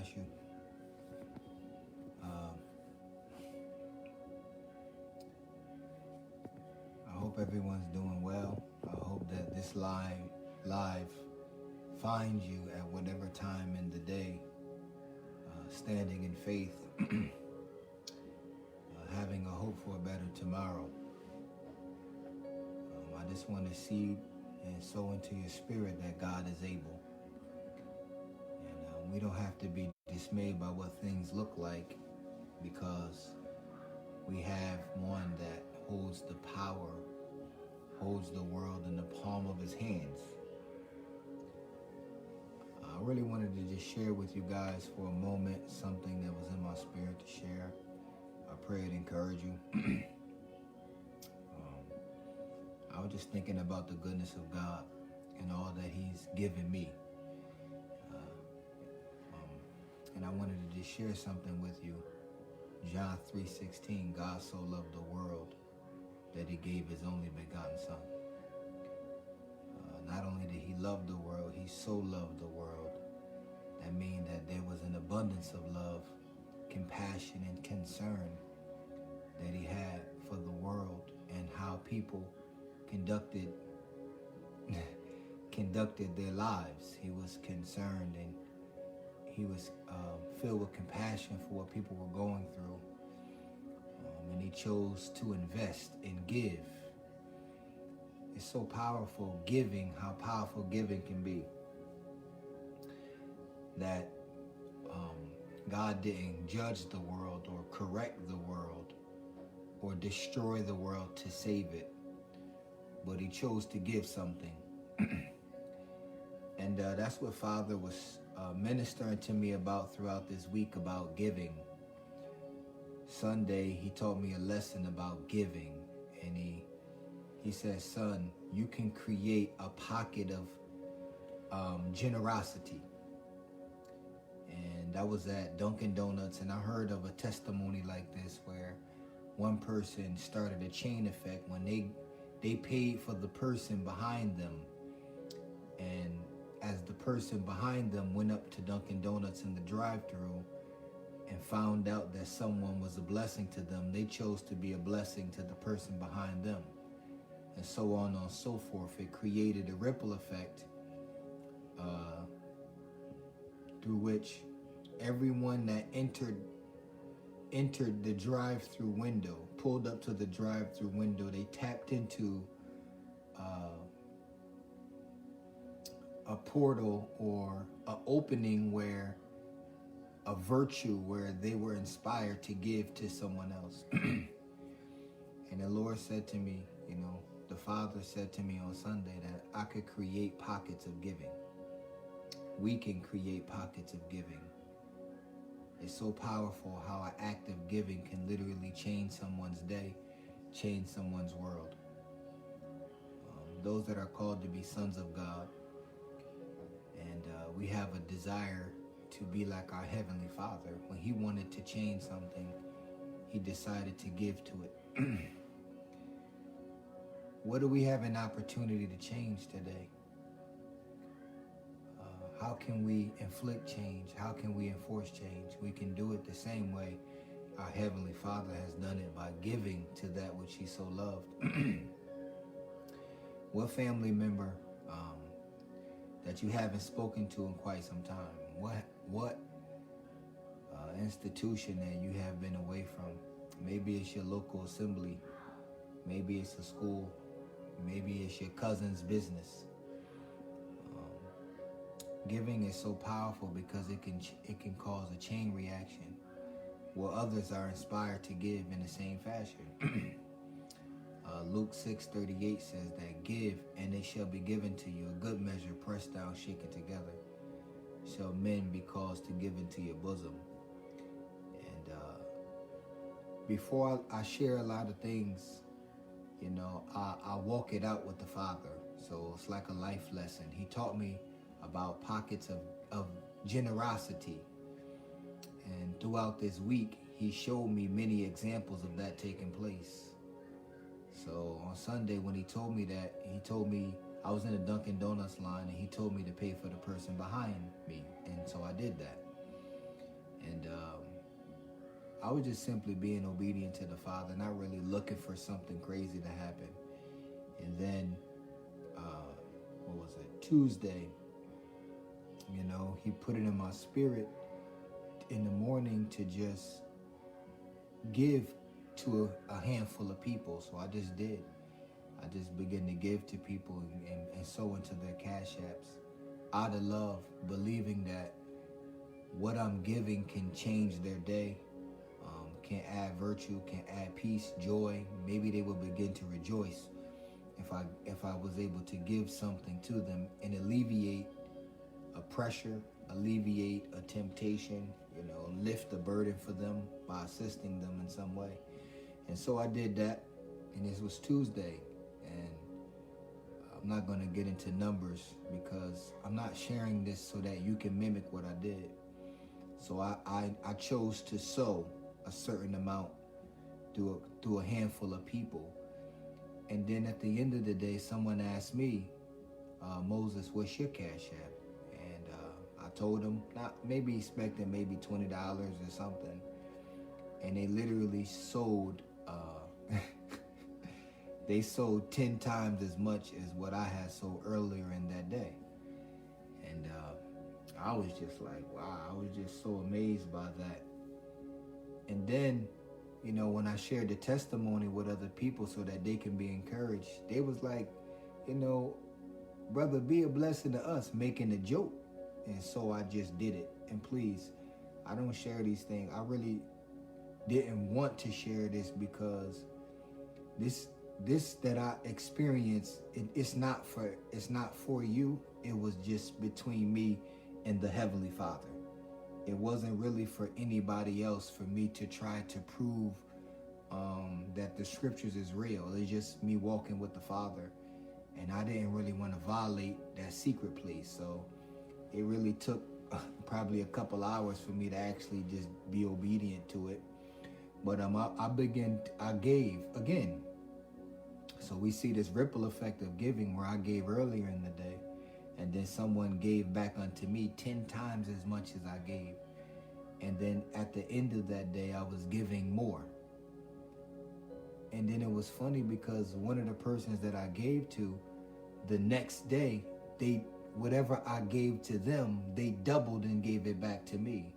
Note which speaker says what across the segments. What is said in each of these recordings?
Speaker 1: bless you. I hope everyone's doing well. I hope that this live finds you at whatever time in the day, standing in faith, having a hope for a better tomorrow. I just want to seed and sow into your spirit that God is able. And we don't have to be dismayed by what things look like, because we have one that holds the power, holds the world in the palm of his hands. I really wanted to just share with you guys for a moment something that was in my spirit to share. I pray it encourage you. I was just thinking about the goodness of God and all that he's given me. And I wanted to just share something with you. John 3:16, God so loved the world that he gave his only begotten son. Not only did he love the world, he so loved the world. That means that there was an abundance of love, compassion, and concern that he had for the world and how people conducted their lives. He was concerned and he was filled with compassion for what people were going through. And he chose to invest and give. It's so powerful giving, how powerful giving can be. That God didn't judge the world or correct the world or destroy the world to save it, but he chose to give something. And that's what Father was ministering to me about throughout this week, about giving. Sunday, he taught me a lesson about giving, and he said, son, you can create a pocket of generosity. And that was at Dunkin' Donuts, and I heard of a testimony like this where one person started a chain effect when they paid for the person behind them. And as the person behind them went up to Dunkin' Donuts in the drive-thru and found out that someone was a blessing to them, they chose to be a blessing to the person behind them. And so on and so forth. It created a ripple effect through which everyone that entered the drive-through window, pulled up to the drive-through window, they tapped into a portal or an opening where a virtue where they were inspired to give to someone else. And the Lord said to me, the Father said to me on Sunday that I could create pockets of giving. We can create pockets of giving. It's so powerful how an act of giving can literally change someone's day, change someone's world. Those that are called to be sons of God, and we have a desire to be like our Heavenly Father. When he wanted to change something, he decided to give to it. What do we have an opportunity to change today? How can we inflict change? How can we enforce change? We can do it the same way our Heavenly Father has done it, by giving to that which he so loved. What family member that you haven't spoken to in quite some time? What institution that you have been away from? Maybe it's your local assembly. Maybe it's a school. Maybe it's your cousin's business. Giving is so powerful because it can cause a chain reaction where others are inspired to give in the same fashion. Luke 6:38 says that give and it shall be given to you, a good measure pressed down, shaken together, shall men be caused to give into your bosom. And before I share a lot of things, I walk it out with the Father. So it's like a life lesson. He taught me about pockets of generosity. And throughout this week, he showed me many examples of that taking place. So on Sunday, when he told me that, he told me I was in a Dunkin' Donuts line, and he told me to pay for the person behind me. And so I did that. I was just simply being obedient to the Father, not really looking for something crazy to happen. And then, what was it? Tuesday, he put it in my spirit in the morning to just give to a handful of people. So I just did. I just began to give to people and sow into their cash apps out of love, believing that what I'm giving can change their day, can add virtue, can add peace, joy. Maybe they will begin to rejoice if I was able to give something to them and alleviate a pressure, alleviate a temptation, lift the burden for them by assisting them in some way. And so I did that, and this was Tuesday. And I'm not going to get into numbers because I'm not sharing this so that you can mimic what I did. So I chose to sow a certain amount through a handful of people. And then at the end of the day, someone asked me, Moses, what's your cash app? And I told them, not maybe expecting maybe $20 or something. And they literally sold, they sold 10 times as much as what I had sold earlier in that day. And I was just like, wow, I was just so amazed by that. And then, when I shared the testimony with other people so that they can be encouraged, they was like, brother, be a blessing to us, making a joke. And so I just did it. And please, I don't share these things. I really didn't want to share this because this that I experienced, it's not for you. It was just between me and the Heavenly Father. It wasn't really for anybody else, for me to try to prove that the scriptures is real. It's just me walking with the Father, and I didn't really want to violate that secret place. So it really took probably a couple hours for me to actually just be obedient to it. But I gave again. So we see this ripple effect of giving where I gave earlier in the day, and then someone gave back unto me 10 times as much as I gave. And then at the end of that day, I was giving more. And then it was funny because one of the persons that I gave to, the next day, whatever I gave to them, they doubled and gave it back to me.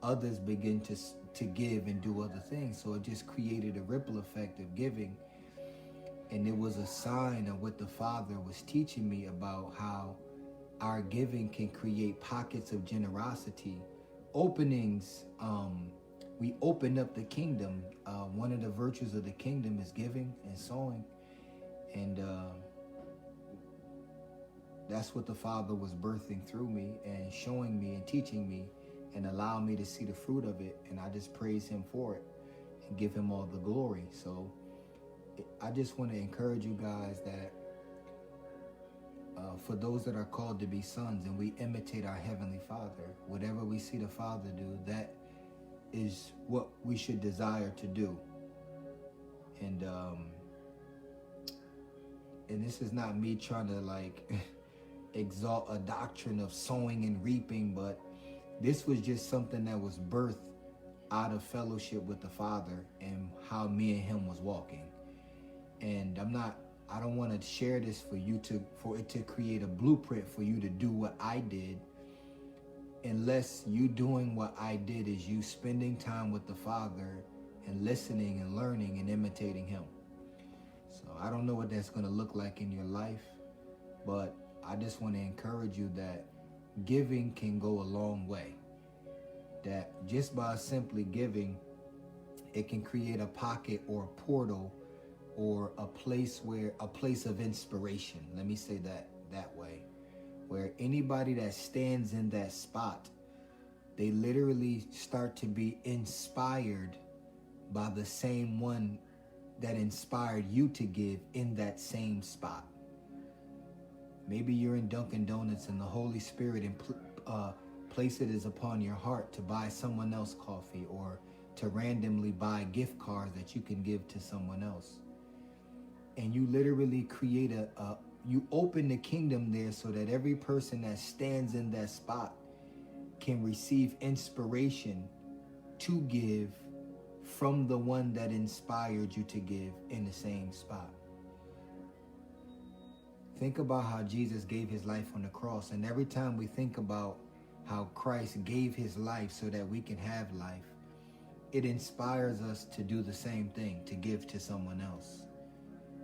Speaker 1: Others began to give and do other things. So it just created a ripple effect of giving. And it was a sign of what the Father was teaching me about how our giving can create pockets of generosity, openings. We open up the kingdom. One of the virtues of the kingdom is giving and sowing. And that's what the Father was birthing through me and showing me and teaching me and allowing me to see the fruit of it. And I just praise him for it and give him all the glory. So I just want to encourage you guys that for those that are called to be sons and we imitate our Heavenly Father, whatever we see the Father do, that is what we should desire to do. And this is not me trying to exalt a doctrine of sowing and reaping, but this was just something that was birthed out of fellowship with the Father and how me and him was walking. And I don't want to share this for it to create a blueprint for you to do what I did, unless you doing what I did is you spending time with the Father and listening and learning and imitating him. So I don't know what that's going to look like in your life, but I just want to encourage you that giving can go a long way. That just by simply giving, it can create a pocket or a portal or a place of inspiration. Let me say that way. Where anybody that stands in that spot, they literally start to be inspired by the same one that inspired you to give in that same spot. Maybe you're in Dunkin' Donuts and the Holy Spirit place it as upon your heart to buy someone else coffee or to randomly buy gift cards that you can give to someone else. And you literally create you open the kingdom there so that every person that stands in that spot can receive inspiration to give from the one that inspired you to give in the same spot. Think about how Jesus gave his life on the cross. And every time we think about how Christ gave his life so that we can have life, it inspires us to do the same thing, to give to someone else.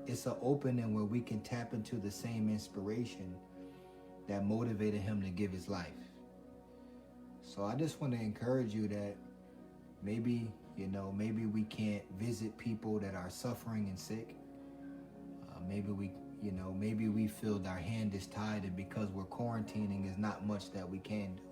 Speaker 1: It's an opening where we can tap into the same inspiration that motivated him to give his life. So I just want to encourage you that maybe we can't visit people that are suffering and sick. Maybe we feel our hand is tied, and because we're quarantining, there's not much that we can do.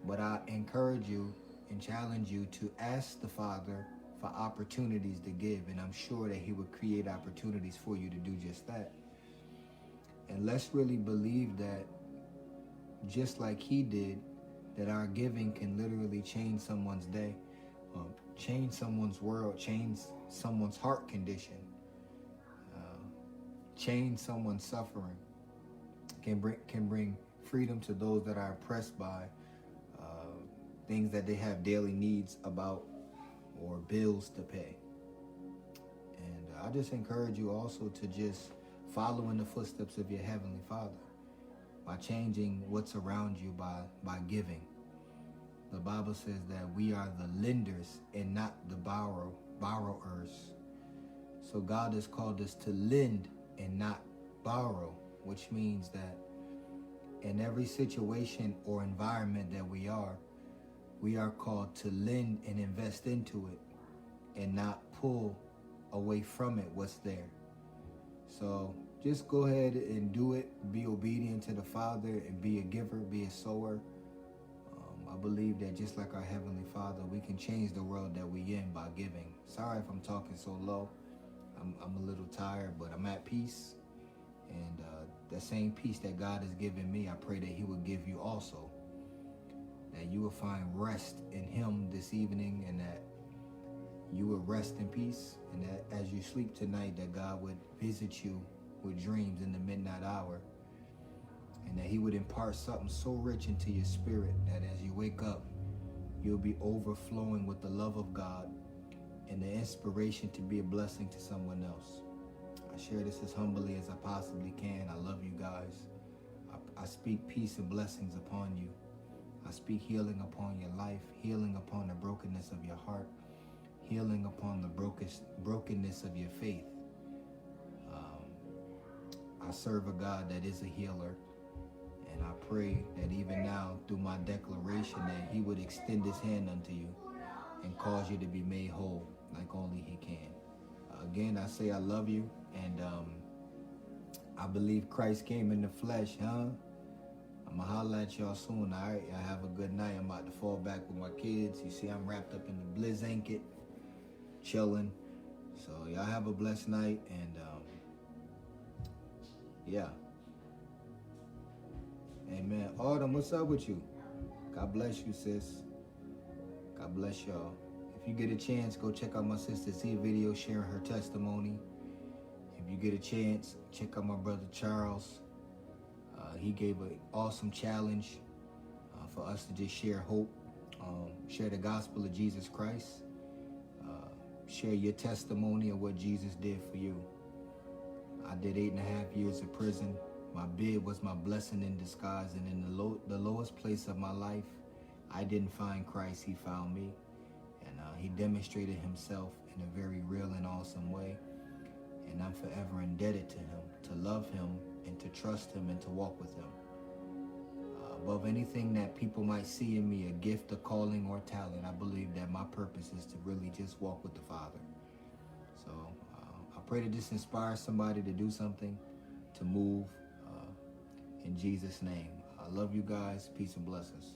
Speaker 1: But I encourage you and challenge you to ask the Father for opportunities to give, and I'm sure that he would create opportunities for you to do just that. And let's really believe that, just like he did, that our giving can literally change someone's day, change someone's world, change someone's heart condition, change someone's suffering, can bring freedom to those that are oppressed by things that they have daily needs about or bills to pay. And I just encourage you also to just follow in the footsteps of your Heavenly Father by changing what's around you by giving. The Bible says that we are the lenders and not the borrowers. So God has called us to lend and not borrow, which means that in every situation or environment that we are called to lend and invest into it and not pull away from it what's there. So just go ahead and do it. Be obedient to the Father and be a giver, be a sower. I believe that just like our Heavenly Father, we can change the world that we in by giving. Sorry if I'm talking so low. I'm a little tired, but I'm at peace. And that same peace that God has given me, I pray that he will give you also. That you will find rest in him this evening, and that you will rest in peace, and that as you sleep tonight, that God would visit you with dreams in the midnight hour, and that he would impart something so rich into your spirit that as you wake up, you'll be overflowing with the love of God and the inspiration to be a blessing to someone else. I share this as humbly as I possibly can. I love you guys. I speak peace and blessings upon you. I speak healing upon your life, healing upon the brokenness of your heart, healing upon the brokenness of your faith. I serve a God that is a healer, and I pray that even now, through my declaration, that he would extend his hand unto you and cause you to be made whole like only he can. Again, I say I love you, and I believe Christ came in the flesh, huh? I'm going to holler at y'all soon, all right? Y'all have a good night. I'm about to fall back with my kids. You see, I'm wrapped up in the blanket, chilling. So y'all have a blessed night, and yeah. Amen. Autumn, what's up with you? God bless you, sis. God bless y'all. If you get a chance, go check out my sister Z video sharing her testimony. If you get a chance, check out my brother Charles. He gave an awesome challenge for us to just share hope, share the gospel of Jesus Christ, share your testimony of what Jesus did for you. I did 8.5 years of prison. My bid was my blessing in disguise, and in the lowest place of my life, I didn't find Christ, he found me. And he demonstrated himself in a very real and awesome way. And I'm forever indebted to him, to love him and to trust him and to walk with him. Above anything that people might see in me, a gift, a calling, or talent, I believe that my purpose is to really just walk with the Father. So I pray that this inspires somebody to do something, to move in Jesus' name. I love you guys. Peace and blessings.